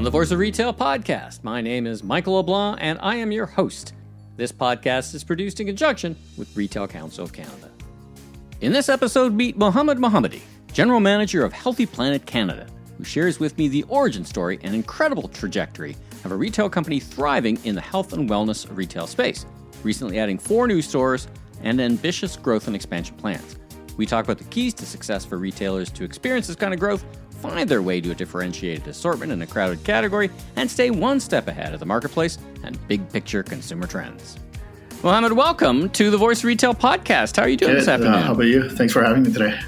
Welcome to the Voice of Retail podcast. My name is Michael LeBlanc, and I am your host. This podcast is produced in conjunction with Retail Council of Canada. In this episode, meet Mohamedy, General Manager of Healthy Planet Canada, who shares with me the origin story and incredible trajectory of a retail company thriving in the health and wellness retail space, recently adding 4 new stores and ambitious growth and expansion plans. We talk about the keys to success for retailers to experience this kind of growth, find their way to a differentiated assortment in a crowded category, and stay one step ahead of the marketplace and big-picture consumer trends. Mohamedy, welcome to the Voice Retail Podcast. How are you doing this afternoon? How about you? Thanks for having me today.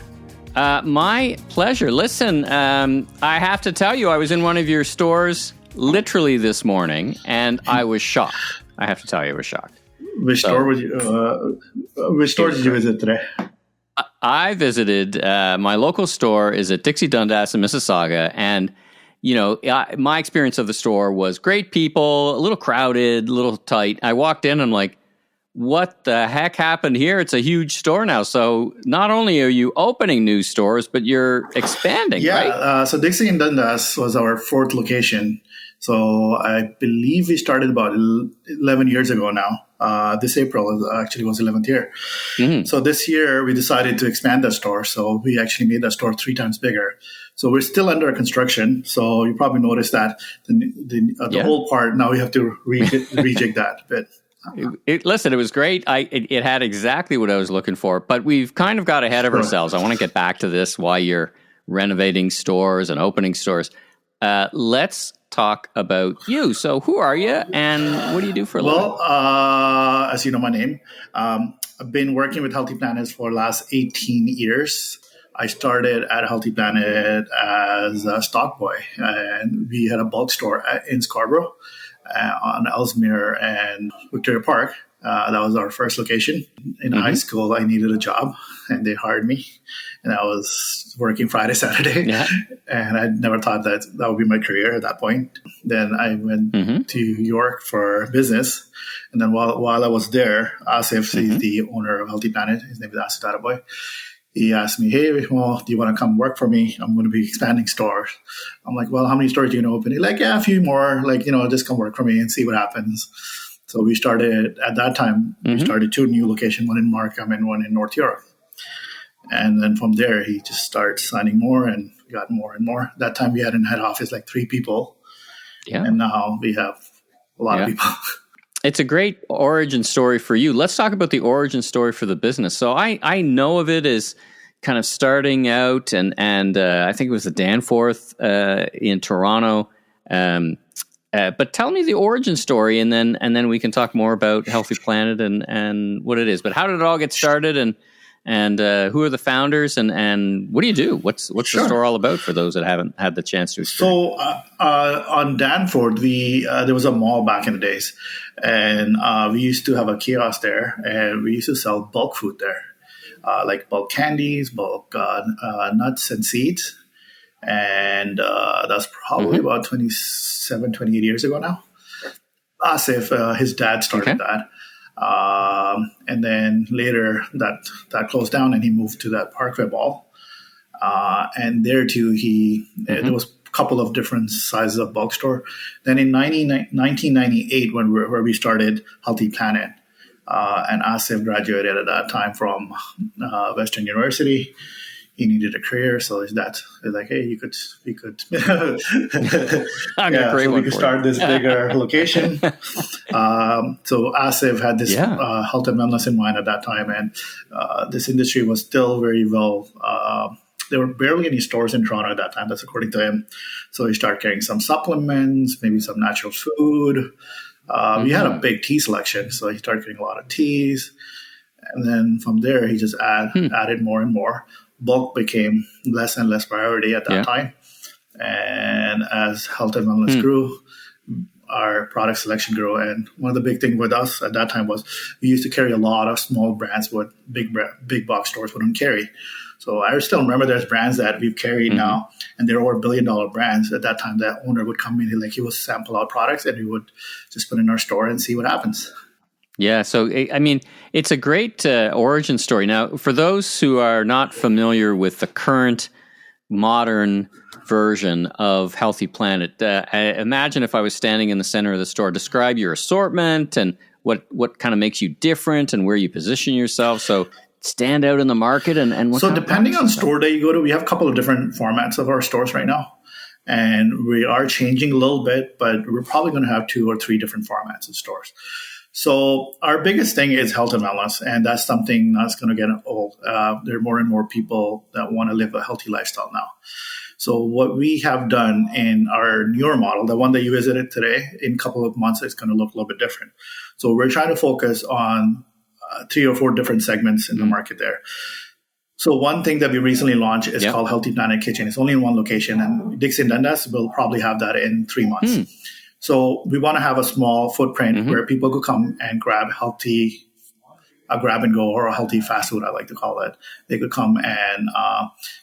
My pleasure. Listen, I have to tell you, I was in one of your stores literally this morning, and I was shocked. I have to tell you, I was shocked. Which store did you visit today? I visited my local store is at Dixie Dundas in Mississauga, and my experience of the store was great people, a little crowded, a little tight. I walked in and I'm like, what the heck happened here? It's a huge store now. So not only are you opening new stores, but you're expanding, right? Yeah, so Dixie and Dundas was our 4th location. So I believe we started about 11 years ago now. This April actually was 11th year. Mm-hmm. So this year we decided to expand that store. So we actually made that store 3 times bigger. So we're still under construction. So you probably noticed that the whole part, now we have to rejig that a bit. Listen, it was great. It had exactly what I was looking for, but we've kind of got ahead of ourselves. I want to get back to this, why you're renovating stores and opening stores. Let's talk about you. So who are you and what do you do for a living? Well, as you know my name, I've been working with Healthy Planet for the last 18 years. I started at Healthy Planet as a stock boy, and we had a bulk store in Scarborough on Ellesmere and Victoria Park. That was our first location. In high school, I needed a job, and they hired me. And I was working Friday, Saturday. Yeah. And I never thought that would be my career at that point. Then I went to York for business. And then while I was there, Asif, he's the owner of Healthy Planet. His name is Asif Databoy. He asked me, hey, well, do you want to come work for me? I'm going to be expanding stores. I'm like, well, how many stores are you going to open? He's like, yeah, a few more. Just come work for me and see what happens. So we started, at that time, we started 2 new locations, one in Markham and one in North York. And then from there, he just started signing more and we got more and more. That time we had in head office like 3 people. Yeah. And now we have a lot of people. It's a great origin story for you. Let's talk about the origin story for the business. So I know of it as kind of starting out and I think it was the Danforth in Toronto. But tell me the origin story, and then we can talk more about Healthy Planet and what it is. But how did it all get started, and who are the founders, and what do you do? What's the store all about for those that haven't had the chance to experience? So on Danforth, there was a mall back in the days, and we used to have a kiosk there, and we used to sell bulk food there, like bulk candies, bulk nuts and seeds. And that's probably about 27, 28 years ago now. Asif, his dad started that. And then later that closed down and he moved to that Parkway Mall. And there too, there was a couple of different sizes of bulk store. Then in 1998, where we started Healthy Planet, and Asif graduated at that time from Western University. He needed a career, so his dad was like, "Hey, we could start this bigger location." So Asif had this health and wellness in mind at that time, and this industry was still very well. There were barely any stores in Toronto at that time. That's according to him. So he started carrying some supplements, maybe some natural food. We had a big tea selection, so he started getting a lot of teas, and then from there he just added more and more. Bulk became less and less priority at that time. And as health and wellness grew, our product selection grew. And one of the big things with us at that time was we used to carry a lot of small brands what big box stores wouldn't carry. So I still remember there's brands that we've carried now, and they're over $1 billion brands. At that time, that owner would come in, he would sample out products, and we would just put in our store and see what happens. Yeah, so I mean, it's a great origin story. Now, for those who are not familiar with the current modern version of Healthy Planet. Imagine if I was standing in the center of the store. Describe your assortment and what kind of makes you different and where you position yourself. So stand out in the market and what. So depending on store that you go to, we have a couple of different formats of our stores right now. And we are changing a little bit, but we're probably going to have 2 or 3 different formats of stores. So our biggest thing is health and wellness, and that's something that's going to get old. There are more and more people that want to live a healthy lifestyle now. So what we have done in our newer model, the one that you visited today, in a couple of months, it's going to look a little bit different. So we're trying to focus on 3 or 4 different segments in the market there. So one thing that we recently launched is called Healthy Planet Kitchen. It's only in one location, and Dixon Dundas will probably have that in 3 months. So we want to have a small footprint where people could come and grab healthy, a grab and go, or a healthy fast food, I like to call it. They could come and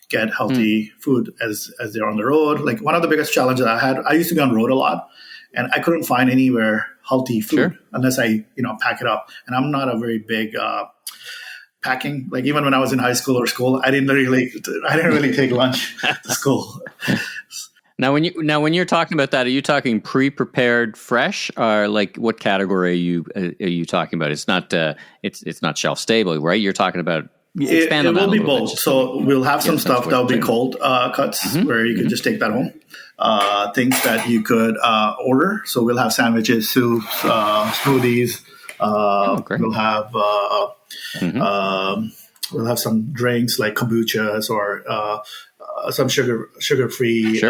get healthy food as they're on the road. Like one of the biggest challenges I had, I used to be on the road a lot, and I couldn't find anywhere healthy food unless I pack it up. And I'm not a very big packing. Like even when I was in high school or school, I didn't really take lunch to school. Now, when you're talking about that, are you talking pre-prepared, fresh, or like what category are you talking about? It's not it's not shelf stable, right? You're talking about expand on that. It will be both. So we'll have some stuff that will be cold cuts where you can just take that home. Things that you could order. So we'll have sandwiches, soups, smoothies. We'll have some drinks like kombuchas or some sugar-free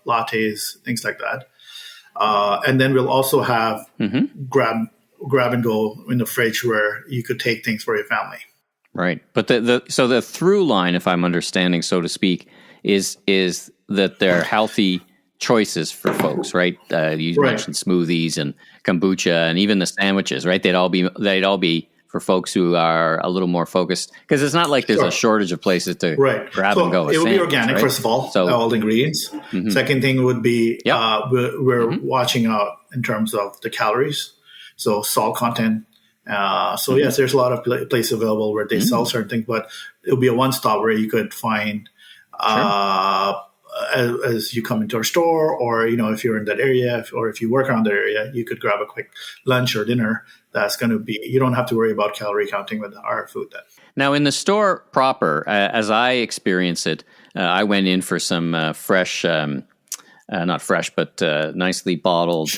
lattes, things like that. And then we'll also have grab and go in the fridge where you could take things for your family. Right. But so the through line, if I'm understanding, so to speak, is that they're healthy choices for folks, right? You mentioned smoothies and kombucha and even the sandwiches, right? They'd all be for folks who are a little more focused, because it's not like there's a shortage of places to grab and go. It would be organic, right? First of all, all the ingredients. Second thing would be we're watching out in terms of the calories, so salt content. Yes, there's a lot of places available where they sell certain things, but it'll be a one-stop where you could find as you come into our store, or if you're in that area, or if you work around that area, you could grab a quick lunch or dinner. That's going to be, you don't have to worry about calorie counting with our food then. Now, in the store proper, as I experience it, I went in for some fresh, not fresh, but nicely bottled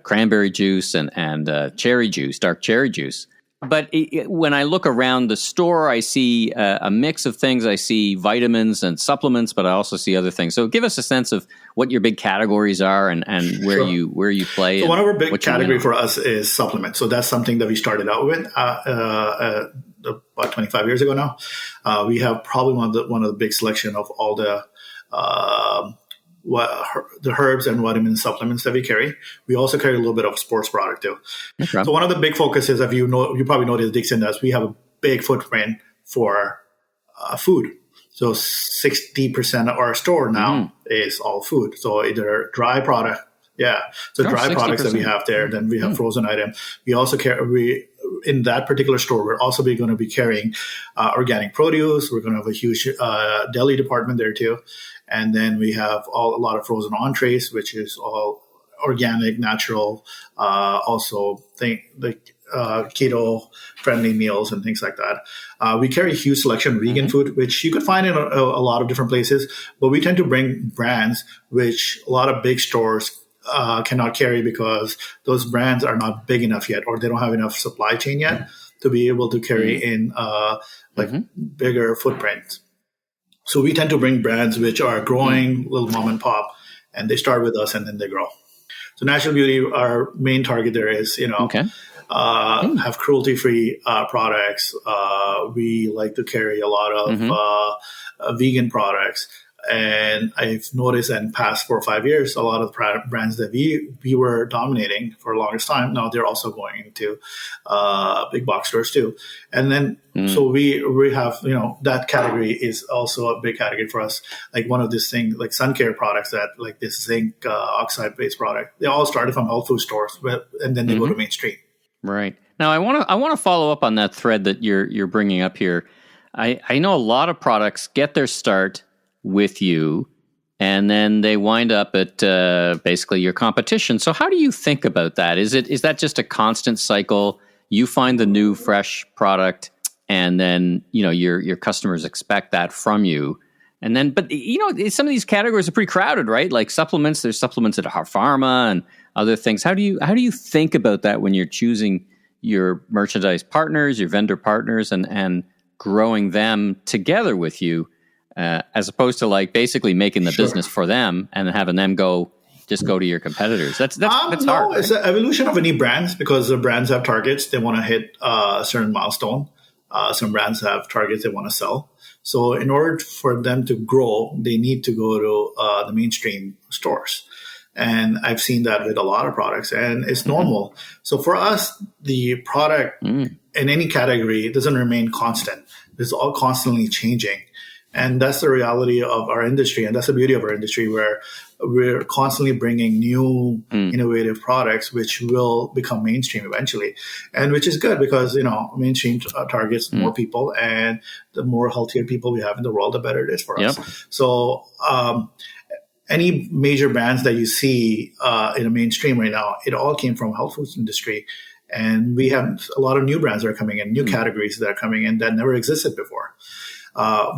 cranberry juice and cherry juice, dark cherry juice. But when I look around the store, I see a mix of things. I see vitamins and supplements, but I also see other things. So give us a sense of what your big categories are and where you play. So one of our big category for us is supplements. So that's something that we started out with about 25 years ago now. We have probably one of the big selection of all the herbs and vitamin supplements that we carry. We also carry a little bit of sports product too. Okay. So one of the big focuses, if you probably noticed, Dixon does, we have a big footprint for food. So 60% of our store now is all food. So either dry product, dry 60%. Products that we have there. Then we have frozen items. We also carry in that particular store. We're also going to be carrying organic produce. We're going to have a huge deli department there too. And then we have a lot of frozen entrees, which is all organic, natural, also keto-friendly meals and things like that. We carry a huge selection of vegan food, which you could find in a lot of different places. But we tend to bring brands which a lot of big stores cannot carry because those brands are not big enough yet, or they don't have enough supply chain yet to be able to carry in bigger footprints. So we tend to bring brands which are growing, little mom and pop, and they start with us and then they grow. So Natural Beauty, our main target there is, have cruelty-free products. We like to carry a lot of vegan products. And I've noticed in the past 4 or 5 years, a lot of brands that we were dominating for the longest time, now they're also going into big box stores too. And then, so we have, that category is also a big category for us. Like one of these things, like sun care products that like this zinc oxide-based product, they all started from health food stores, and then they go to mainstream. Right. Now, I want to follow up on that thread that you're bringing up here. I know a lot of products get their start with you and then they wind up at basically your competition. So how do you think about that? Is that just a constant cycle? You find the new fresh product, and then your customers expect that from you. And then, but some of these categories are pretty crowded, right? Like supplements. There's supplements at pharma and other things. How do you think about that when you're choosing your merchandise partners, your vendor partners, and growing them together with you, as opposed to like basically making the business for them and having them go to your competitors? That's hard. Right? It's an evolution of any brands, because the brands have targets. They want to hit a certain milestone. Some brands have targets they want to sell. So in order for them to grow, they need to go to the mainstream stores. And I've seen that with a lot of products, and it's normal. So for us, the product in any category doesn't remain constant. It's all constantly changing. And that's the reality of our industry. And that's the beauty of our industry, where we're constantly bringing new innovative products, which will become mainstream eventually. And which is good, because, mainstream targets more people, and the more healthier people we have in the world, the better it is for us. So, any major brands that you see in the mainstream right now, it all came from health foods industry. And we have a lot of new brands that are coming in, new categories that are coming in that never existed before. I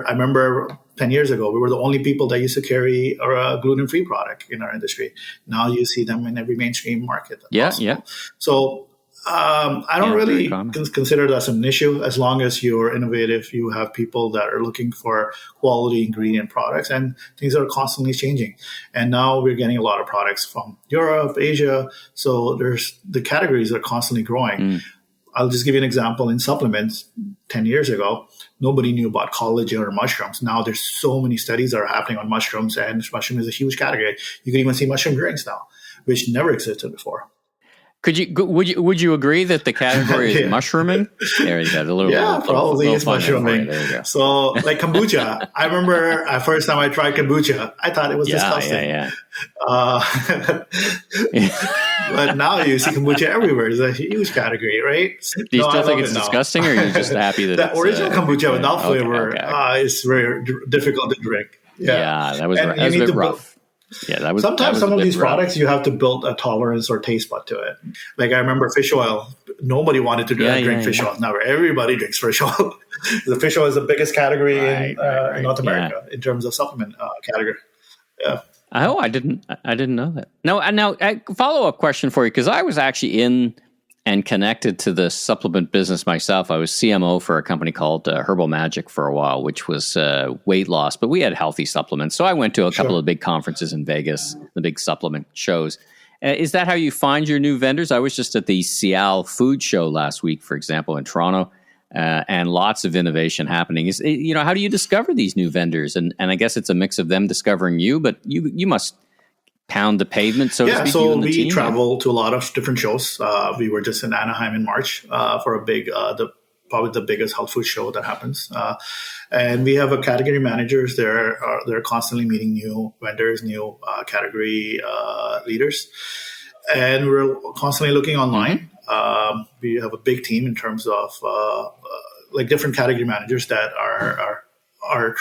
remember 10 years ago, we were the only people that used to carry a gluten-free product in our industry. Now you see them in every mainstream market. Yeah. So I don't really consider that an issue, as long as you're innovative. You have people that are looking for quality ingredient products, and things are constantly changing. And now we're getting a lot of products from Europe, Asia. So the categories are constantly growing. I'll just give you an example. In supplements, 10 years ago, nobody knew about collagen or mushrooms. Now there's so many studies that are happening on mushrooms, and mushroom is a huge category. You can even see mushroom drinks now, which never existed before. Would you agree that the category is mushrooming? There you go. Probably it's mushrooming. So like kombucha, I remember the first time I tried kombucha, I thought it was disgusting. But now you see kombucha everywhere. It's a huge category, right? Do you still think it's disgusting, or are you just happy that the original kombucha without flavor is very difficult to drink? That was a bit rough. Yeah, that was. Sometimes some of these products, you have to build a tolerance or taste bud to it. Like I remember fish oil. Nobody wanted to drink fish oil. Now everybody drinks fish oil. The fish oil is the biggest category in North America in terms of supplement category. Yeah. Oh, I didn't know that. Now, a follow-up question for you, because I was actually in and connected to the supplement business myself. I was CMO for a company called Herbal Magic for a while, which was weight loss, but we had healthy supplements. So I went to a couple of big conferences in Vegas, the big supplement shows. Is that how you find your new vendors? I was just at the Seattle Food Show last week, for example, in Toronto, and lots of innovation happening. How do you discover these new vendors? And I guess it's a mix of them discovering you, but you must pound the pavement, so to speak. So we travel to a lot of different shows. We were just in Anaheim in March for a big, probably the biggest health food show that happens. And we have a category managers. They're constantly meeting new vendors, new category leaders, and we're constantly looking online. We have a big team in terms of like different category managers that are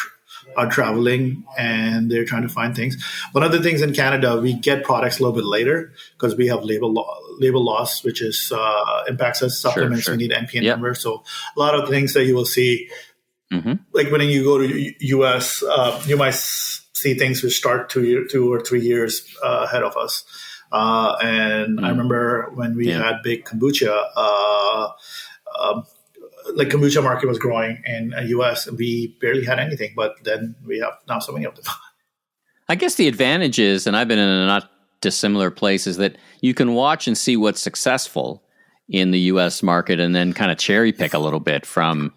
traveling, and they're trying to find things. One of the things in Canada, we get products a little bit later because we have label loss, which is impacts us. Supplements, we need NPN number. So a lot of things that you will see, like when you go to US, you might see things which start 2 or 3 years ahead of us. And I remember when we had big kombucha, like kombucha market was growing in the US, and we barely had anything, but then we have now so many of them. I guess the advantage is, and I've been in a not dissimilar place, is that you can watch and see what's successful in the US market and then kind of cherry pick a little bit from,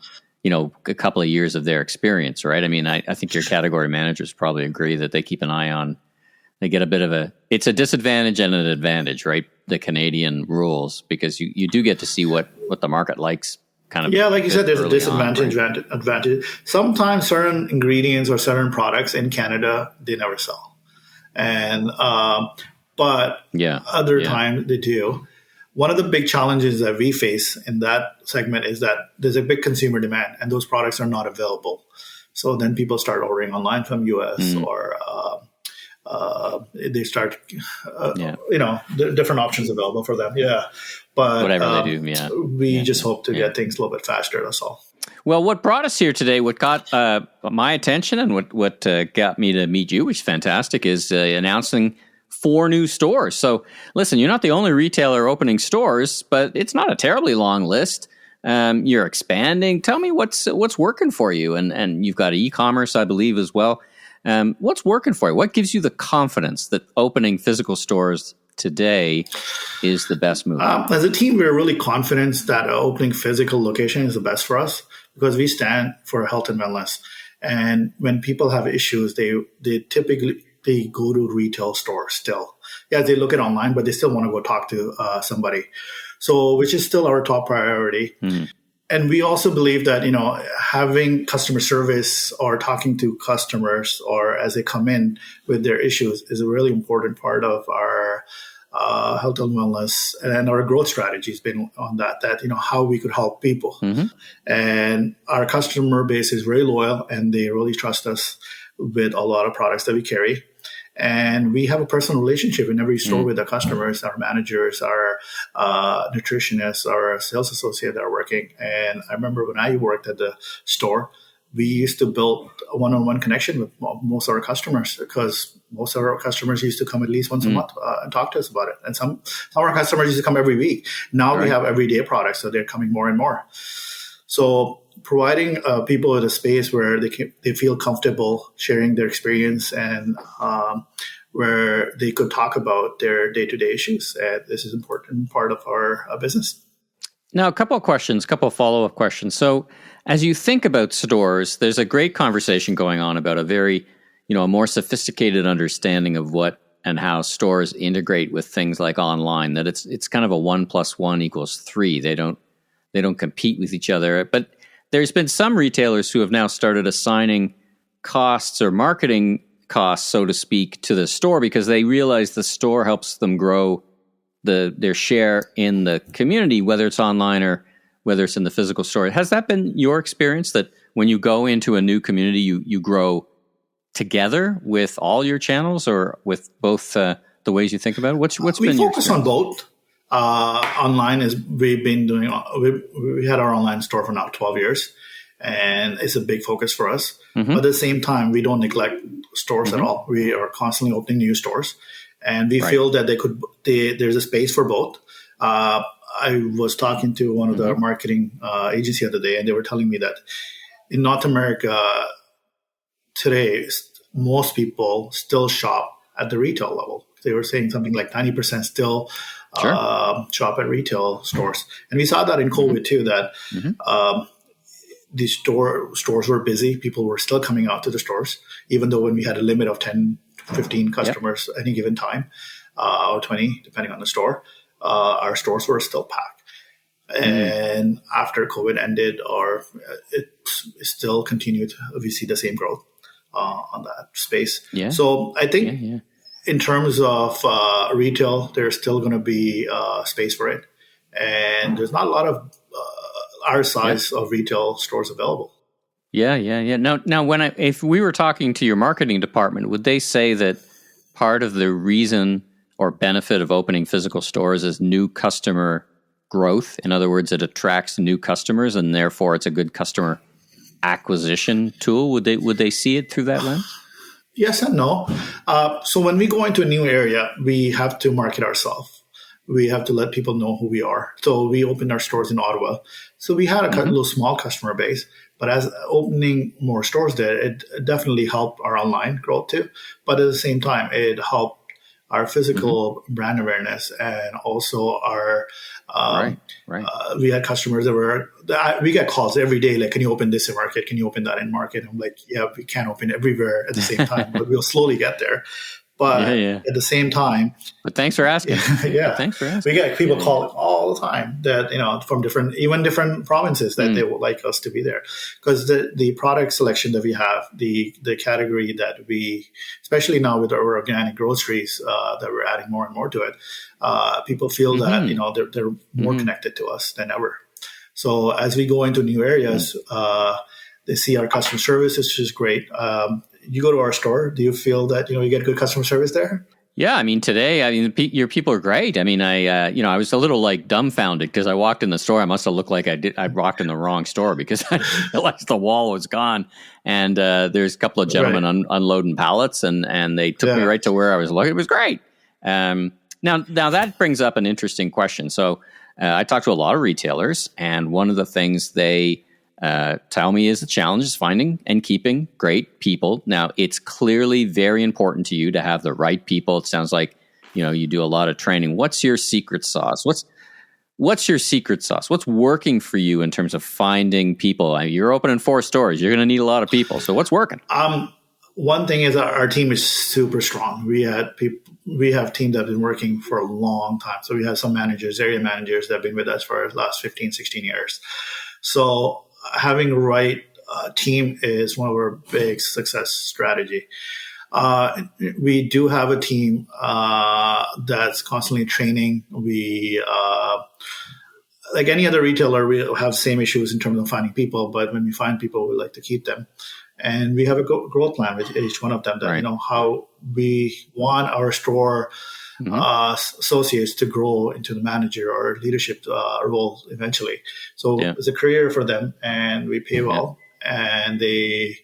a couple of years of their experience, right? I mean, I think your category managers probably agree that they keep an eye on, they get a bit of it's a disadvantage and an advantage, right? The Canadian rules, because you do get to see what the market likes. Like you said, there's a disadvantage, advantage. Sometimes certain ingredients or certain products in Canada, they never sell. And, but other times they do. One of the big challenges that we face in that segment is that there's a big consumer demand, and those products are not available. So then people start ordering online from US or they start, different options available for them. Yeah. But whatever they do. We just hope to get things a little bit faster. That's all. Well, what brought us here today, what got my attention and what got me to meet you, which is fantastic, is announcing 4 new stores. So listen, you're not the only retailer opening stores, but it's not a terribly long list. You're expanding. Tell me what's working for you. And you've got e-commerce, I believe, as well. What's working for you? What gives you the confidence that opening physical stores today is the best move? As a team, we're really confident that opening physical location is the best for us because we stand for health and wellness. And when people have issues, they typically go to retail stores still. Yeah, they look at online, but they still want to go talk to somebody. So, which is still our top priority. Mm-hmm. And we also believe that, having customer service or talking to customers or as they come in with their issues is a really important part of our health and wellness, and our growth strategy has been on that, how we could help people. Mm-hmm. And our customer base is very loyal and they really trust us with a lot of products that we carry. And we have a personal relationship in every store with our customers, our managers, our nutritionists, our sales associates that are working. And I remember when I worked at the store, we used to build a one-on-one connection with most of our customers because most of our customers used to come at least once a month and talk to us about it. And some of our customers used to come every week. Now we have everyday products, so they're coming more and more. So providing people with a space where they feel comfortable sharing their experience and where they could talk about their day-to-day issues. And this is an important part of our business. Now, a couple of follow-up questions. So as you think about stores, there's a great conversation going on about a very, a more sophisticated understanding of what and how stores integrate with things like online, that it's kind of a 1 + 1 = 3. They don't compete with each other. But there's been some retailers who have now started assigning costs or marketing costs, so to speak, to the store because they realize the store helps them grow their share in the community, whether it's online or whether it's in the physical store. Has that been your experience that when you go into a new community, you grow together with all your channels or with both the ways you think about it? What's been your experience? We focus on both. Online is we've been doing. We had our online store for now 12 years, and it's a big focus for us. Mm-hmm. But at the same time, we don't neglect stores at all. We are constantly opening new stores, and we feel that there's a space for both. I was talking to one of the marketing agency the other day, and they were telling me that in North America today, most people still shop at the retail level. They were saying something like 90% still shop at retail stores. And we saw that in COVID too, that the stores were busy. People were still coming out to the stores, even though when we had a limit of 10, 15 customers at any given time, or 20, depending on the store, our stores were still packed. And after COVID ended, or it still continued, we see the same growth on that space. Yeah. So I think in terms of retail, there's still going to be space for it. And there's not a lot of our size of retail stores available. Yeah. Now, if we were talking to your marketing department, would they say that part of the reason or benefit of opening physical stores is new customer growth? In other words, it attracts new customers and therefore it's a good customer acquisition tool. Would they see it through that lens? Yes and no. So when we go into a new area, we have to market ourselves. We have to let people know who we are. So we opened our stores in Ottawa. So we had a little small customer base, but as opening more stores there, it definitely helped our online growth too. But at the same time, it helped our physical brand awareness and also our we had customers we get calls every day like, can you open this in market? Can you open that in market? I'm like, yeah, we can't open everywhere at the same time, but we'll slowly get there. But at the same time, but thanks for asking. Thanks for asking. We get people calling all the time that from different provinces that they would like us to be there because the product selection that we have, the category that we, especially now with our organic groceries that we're adding more and more to it, people feel that they're more connected to us than ever. So as we go into new areas, they see our customer service, which is great. You go to our store, do you feel that you get good customer service there? Yeah, I mean, today, your people are great. I mean, I was a little like dumbfounded because I walked in the store. I must have looked like I walked in the wrong store because I realized the wall was gone. And there's a couple of gentlemen unloading pallets, and they took me right to where I was looking. It was great. Now that brings up an interesting question. So I talk to a lot of retailers, and one of the things they tell me is the challenge is finding and keeping great people. Now, it's clearly very important to you to have the right people. It sounds like, you do a lot of training. What's your secret sauce? What's your secret sauce? What's working for you in terms of finding people? You're opening 4 stores. You're going to need a lot of people. So what's working? One thing is our team is super strong. We have teams that have been working for a long time. So we have some managers, area managers that have been with us for the last 15, 16 years. So having the right team is one of our big success strategy. We do have a team that's constantly training. We, like any other retailer, we have same issues in terms of finding people, but when we find people, we like to keep them. And we have a growth plan with each one of them that, how we want our store associates to grow into the manager or leadership role eventually. So it's a career for them, and we pay well. And they,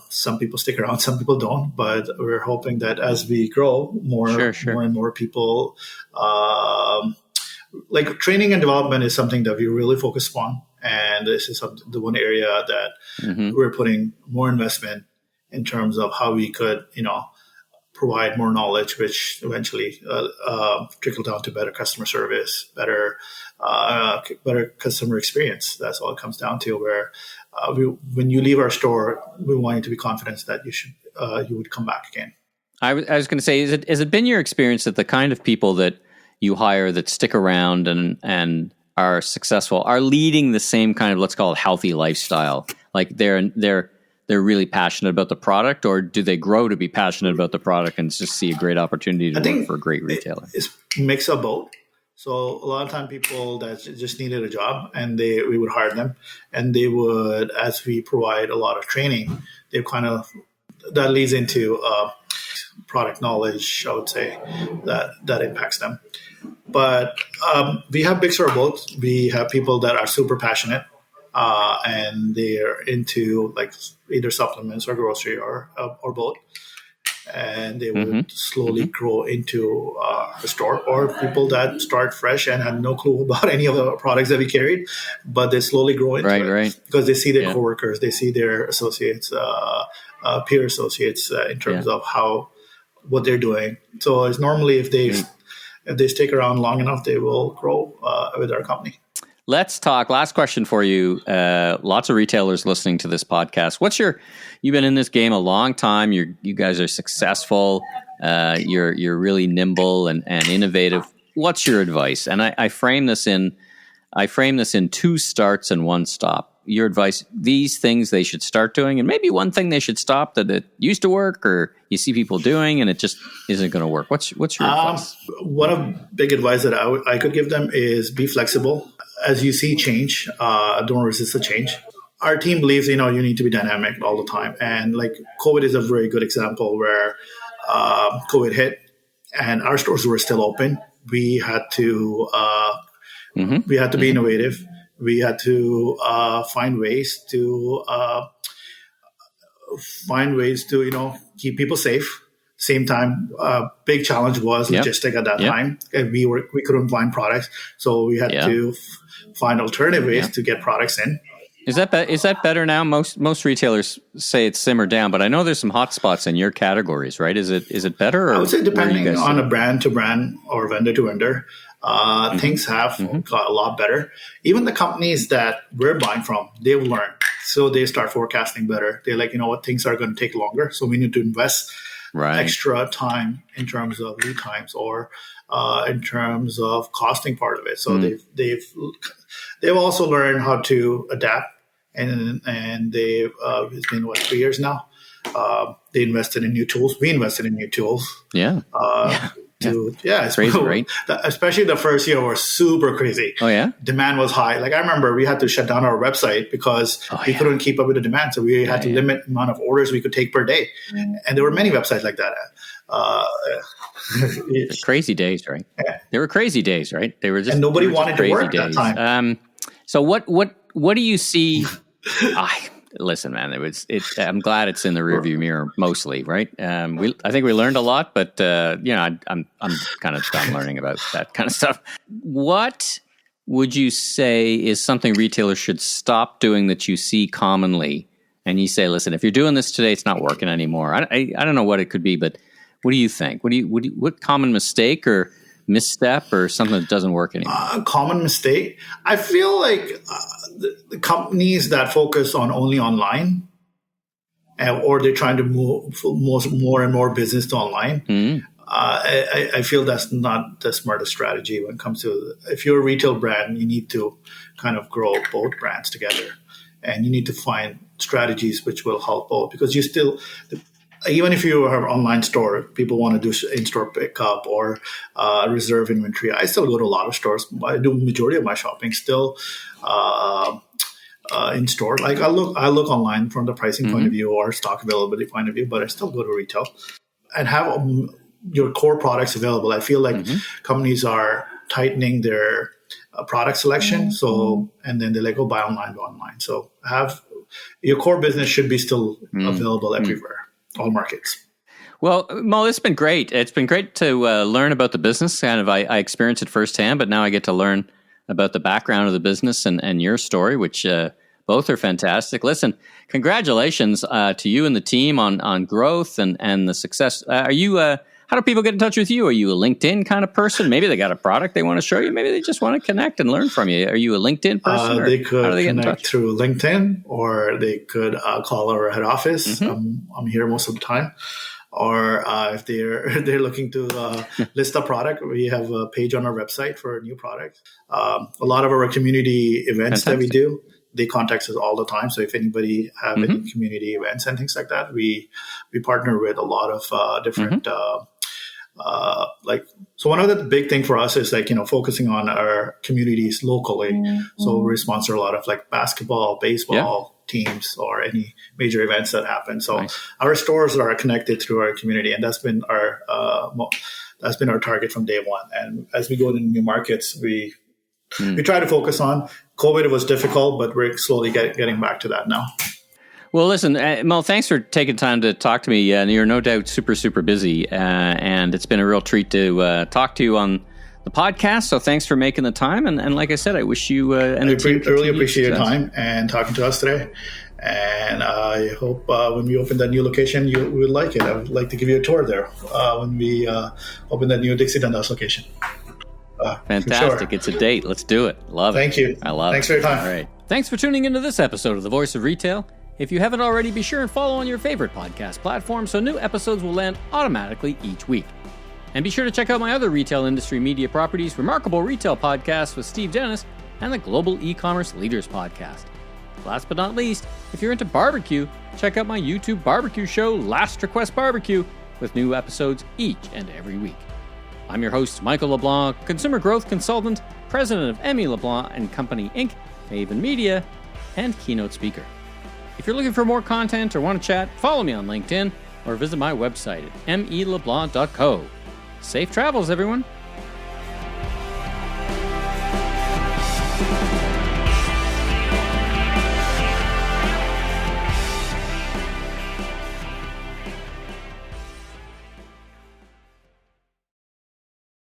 some people stick around, some people don't. But we're hoping that as we grow, more and more people, like training and development is something that we really focus on. And this is the one area that we're putting more investment in terms of how we could, provide more knowledge, which eventually trickle down to better customer service, better customer experience. That's all it comes down to. Where when you leave our store, we want you to be confident that you would come back again. I was going to say, has it been your experience that the kind of people that you hire that stick around and are successful are leading the same kind of, let's call it, healthy lifestyle? Like they're really passionate about the product, or do they grow to be passionate about the product and just see a great opportunity to work for a great retailer? It's a mix of both. So a lot of time people that just needed a job, and we would hire them, and they would, as we provide a lot of training, that leads into product knowledge, I would say, that impacts them. But we have mixture of both. We have people that are super passionate, and they're into like either supplements or grocery or both, and they would slowly grow into the store. Or people that start fresh and had no clue about any of the products that we carried, but they slowly grow into it because they see their coworkers, they see their associates, peer associates in terms of what they're doing. So it's normally if they stick around long enough, they will grow with our company. Let's talk. Last question for you. Lots of retailers listening to this podcast. You've been in this game a long time. You guys are successful. You're really nimble and innovative. What's your advice? And I frame this in 2 starts and 1 stop. Your advice, these things they should start doing, and maybe one thing they should stop that it used to work or you see people doing and it just isn't going to work. What's your advice? One of big advice that I could give them is be flexible. As you see change, don't resist the change. Our team believes, you need to be dynamic all the time. And like COVID is a very good example where COVID hit and our stores were still open. We had to be innovative. We had to find ways to keep people safe. Same time, big challenge was logistic at that time. And we couldn't find products, so we had to find alternative ways to get products in. Is that better now? Most retailers say it's simmered down, but I know there's some hot spots in your categories, right? Is it better? Or I would say depending on a brand to brand or vendor to vendor, things have got a lot better. Even the companies that we're buying from, they've learned, so they start forecasting better. They're like, things are going to take longer, so we need to invest extra time in terms of lead times or in terms of costing part of it. So they've also learned how to adapt, and they've it's been 3 years now. They invested in new tools. We invested in new tools. It's crazy, right? Especially the first year was super crazy. Oh yeah, demand was high. Like I remember, we had to shut down our website because we couldn't keep up with the demand. So we had to limit the amount of orders we could take per day. And there were many websites like that. Crazy days, right? Yeah. They were crazy days, right? They were just, and nobody wanted to work days. that time. So what do you see? Listen, man, I'm glad it's in the rearview mirror mostly, right? I think we learned a lot, but I'm kind of done learning about that kind of stuff. What would you say is something retailers should stop doing that you see commonly? And you say, listen, if you're doing this today, it's not working anymore. I don't know what it could be, but what do you think? What common mistake or misstep or something that doesn't work anymore? Common mistake. I feel like the companies that focus on only online, or they're trying to move more and more business to online. Mm-hmm. I feel that's not the smartest strategy when it comes to, if you're a retail brand, you need to kind of grow both brands together, and you need to find strategies which will help both, because you still, even if you have an online store, people want to do in-store pickup or reserve inventory. I still go to a lot of stores. I do majority of my shopping still in store. Like I look online from the pricing point of view or stock availability point of view, but I still go to retail and have your core products available. I feel like companies are tightening their product selection. So, and then they go buy online, go online. So have your core business should be still available everywhere, all markets. Well, Mo, it's been great. It's been great to learn about the business. Kind of, I experienced it firsthand, but now I get to learn about the background of the business and your story, which both are fantastic. Listen, congratulations to you and the team on growth and the success. Are you? How do people get in touch with you? Are you a LinkedIn kind of person? Maybe they got a product they want to show you. Maybe they just want to connect and learn from you. Are you a LinkedIn person? They could connect through LinkedIn, or they could call our head office. I'm here most of the time. Or if they're looking to list a product, we have a page on our website for new products. A lot of our community events that we do, they contact us all the time. So if anybody have any community events and things like that, we partner with a lot of different. So one of the big thing for us is focusing on our communities locally. So we sponsor a lot of basketball, baseball teams, or any major events that happen. So our stores are connected through our community, and that's been our target from day one. And as we go into new markets, we try to focus on. COVID was difficult, but we're slowly getting back to that now. Well, listen, Mo, thanks for taking time to talk to me. You're no doubt super, super busy, and it's been a real treat to talk to you on the podcast. So thanks for making the time. And like I said, I wish you and the team really appreciate your time and talking to us today. And I hope when we open that new location, you would like it. I would like to give you a tour there when we open that new Dixie Dundas location. Fantastic. Sure. It's a date. Let's do it. Love it. Thank you. I love it. Thanks for your time. All right. Thanks for tuning into this episode of The Voice of Retail. If you haven't already, be sure and follow on your favorite podcast platform so new episodes will land automatically each week. And be sure to check out my other retail industry media properties, Remarkable Retail Podcast with Steve Dennis, and the Global E-Commerce Leaders Podcast. Last but not least, if you're into barbecue, check out my YouTube barbecue show, Last Request Barbecue, with new episodes each and every week. I'm your host, Michael LeBlanc, consumer growth consultant, president of Emmy LeBlanc and Company Inc., Maven Media, and keynote speaker. If you're looking for more content or want to chat, follow me on LinkedIn or visit my website at meleblanc.co. Safe travels, everyone.